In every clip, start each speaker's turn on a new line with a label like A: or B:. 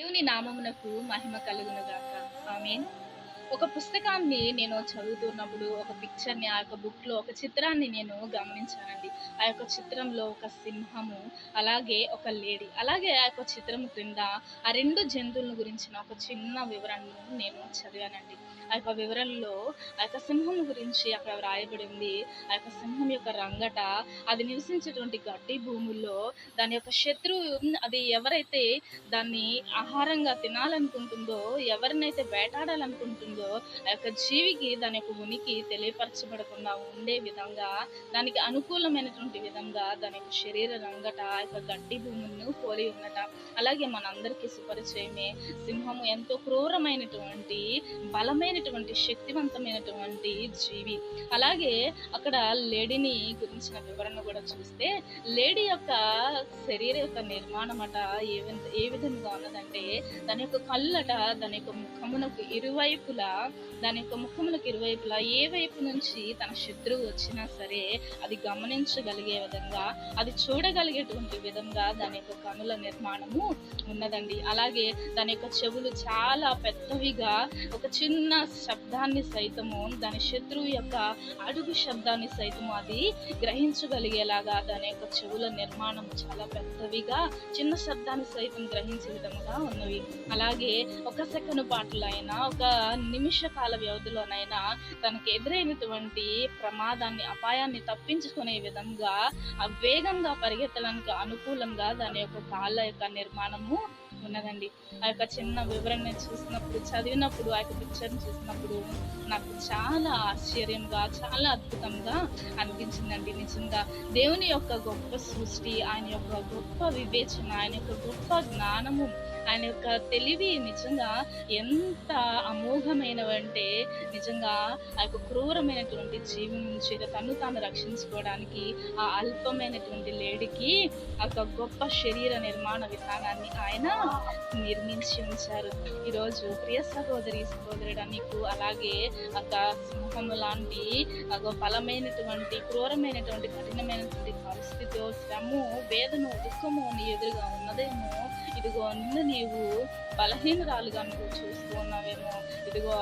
A: దేవుని నామమునకు మహిమ కలుగును గాక. ఆమేన్. ఒక పుస్తకాన్ని నేను చదువుతున్నప్పుడు ఒక పిక్చర్‌ని ఆ యొక్క బుక్‌లో ఒక చిత్రాన్ని నేను గమనించానండి. ఆ యొక్క చిత్రంలో ఒక సింహము, అలాగే ఒక లేడీ, అలాగే ఆ యొక్క చిత్రం క్రింద ఆ 2 జంతువుల గురించిన ఒక చిన్న వివరణను నేను చదివానండి. ఆ యొక్క వివరణలో ఆ యొక్క సింహం గురించి అక్కడ వ్రాయబడి ఉంది. ఆ యొక్క సింహం యొక్క రంగట అది నివసించేటువంటి గడ్డి భూముల్లో దాని యొక్క శత్రువు అది ఎవరైతే దాన్ని ఆహారంగా తినాలనుకుంటుందో, ఎవరినైతే వేటాడాలనుకుంటుందో, ఆ యొక్క జీవికి దాని యొక్క ఉనికి తెలియపరచబడకుండా ఉండే విధంగా, దానికి అనుకూలమైనటువంటి విధంగా దాని యొక్క శరీర రంగట ఆ యొక్క గడ్డి భూములను పోలి ఉన్నట. అలాగే మనందరికీ సుపరిచయమే సింహము ఎంతో క్రూరమైనటువంటి, బలమైనటువంటి, శక్తివంతమైనటువంటి జీవి. అలాగే అక్కడ లేడీని గురించిన వివరణ కూడా చూస్తే, లేడీ యొక్క శరీర యొక్క నిర్మాణమట ఏ విధంగా ఉన్నదంటే, దాని యొక్క కళ్ళట దాని యొక్క ముఖమునకు ఇరువైపులా ఏ వైపు నుంచి తన శత్రువు వచ్చినా సరే అది గమనించగలిగే విధంగా, అది చూడగలిగేటువంటి విధంగా దాని యొక్క కనుల నిర్మాణము ఉన్నదండి. అలాగే దాని యొక్క చెవులు చాలా పెద్దవిగా ఒక చిన్న శబ్దాన్ని సైతము, దాని శత్రువు యొక్క అడుగు శబ్దాన్ని సైతము అది గ్రహించగలిగేలాగా దాని యొక్క చెవుల నిర్మాణం చాలా పెద్దవిగా, చిన్న శబ్దాన్ని సైతం గ్రహించే విధముగా ఉన్నవి. అలాగే ఒక సెకను పాటలైనా, ఒక నిమిష కాల వ్యవధిలోనైనా తనకు ఎదురైనటువంటి ప్రమాదాన్ని, అపాయాన్ని తప్పించుకునే విధంగా ఆ వేగంగా పరిగెత్తడానికి అనుకూలంగా దాని యొక్క కాళ్ళ యొక్క నిర్మాణము ఉన్నదండి. ఆ యొక్క చిన్న వివరణ చూసినప్పుడు, చదివినప్పుడు, ఆ యొక్క పిక్చర్ని చూసినప్పుడు నాకు చాలా ఆశ్చర్యంగా, చాలా అద్భుతంగా అనిపించిందండి. నిజంగా దేవుని యొక్క గొప్ప సృష్టి, ఆయన యొక్క గొప్ప వివేచన, ఆయన యొక్క గొప్ప జ్ఞానము, ఆయన యొక్క తెలివి నిజంగా ఎంత అమోఘమైనవంటే, నిజంగా ఆ యొక్క క్రూరమైనటువంటి జీవి నుంచి తను తాను రక్షించుకోవడానికి ఆ అల్పమైనటువంటి లేడీకి ఆ యొక్క గొప్ప శరీర నిర్మాణ విధానాన్ని ఆయన నిర్మించి ఉంచారు. ఈరోజు ప్రియ సహోదరుడా, నీకు అలాగే ఒక సింహము లాంటి బలమైనటువంటి, క్రూరమైనటువంటి, కఠినమైనటువంటి పరిస్థితిలో శ్రమ, వేదన, దుఃఖము నీ ఎదురుగా ఉన్నదేమో. ఇదిగో నిన్ను నీవు బలహీనురాలుగా నువ్వు చూస్తూ ఉన్నావేమో. ఇదిగో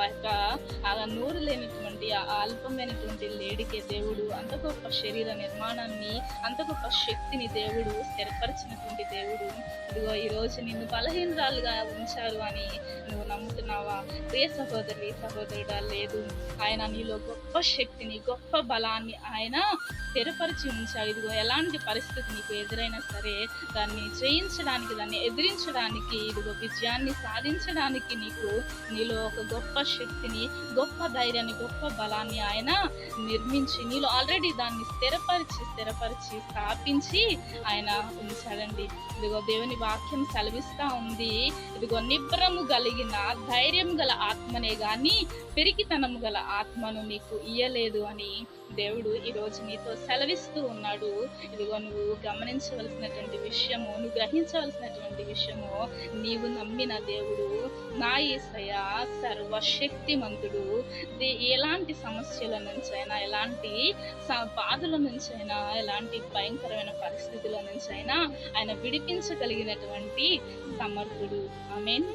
A: ఆ నోరు లేనటువంటి, ఆ అల్పమైనటువంటి లేడికే దేవుడు అంత గొప్ప శరీర నిర్మాణాన్ని, అంత గొప్ప శక్తిని దేవుడు స్థిరపరిచినటువంటి దేవుడు. ఇదిగో ఈరోజు నిన్ను బలహీనురాలుగా ఉంచారు అని నువ్వు నమ్ముతున్నావా? ప్రియ సహోదరుడా, లేదు. ఆయన నీలో గొప్ప శక్తిని, గొప్ప బలాన్ని ఆయన స్థిరపరిచి ఉంచాడు. ఇదిగో ఎలాంటి పరిస్థితి నీకు ఎదురైనా సరే దాన్ని జయించడానికి, దాన్ని ఎదిరించడానికి, ఇదిగో విజయాన్ని సాధించడానికి నీలో ఒక గొప్ప శక్తిని, గొప్ప ధైర్యాన్ని, గొప్ప బలాన్ని ఆయన నిర్మించి నీలో ఆల్రెడీ దాన్ని స్థిరపరిచి స్థాపించి ఆయన ఉంచాడండి. ఇదిగో దేవుని వాక్యం సెలవిస్తా ఉంది, ఇదిగో నిబ్రము కలిగిన ధైర్యం గల ఆత్మనే గాని పెరిగితనము గల ఆత్మను నీకు ఇయ్యలేదు అని దేవుడు ఈరోజు నీతో సెలవిస్తూ ఉన్నాడు. ఇదిగో నువ్వు గమనించవలసినటువంటి విషయము, నువ్వు గ్రహించవలసినటువంటి విషయము, నీవు నమ్మిన దేవుడు నా యేసయ్య సర్వశక్తిమంతుడు. ఎలాంటి సమస్యల నుంచైనా, ఎలాంటి బాధల నుంచైనా, ఎలాంటి భయంకరమైన పరిస్థితుల నుంచైనా ఆయన విడిపించగలిగినటువంటి సమర్థుడు. ఆమేన్.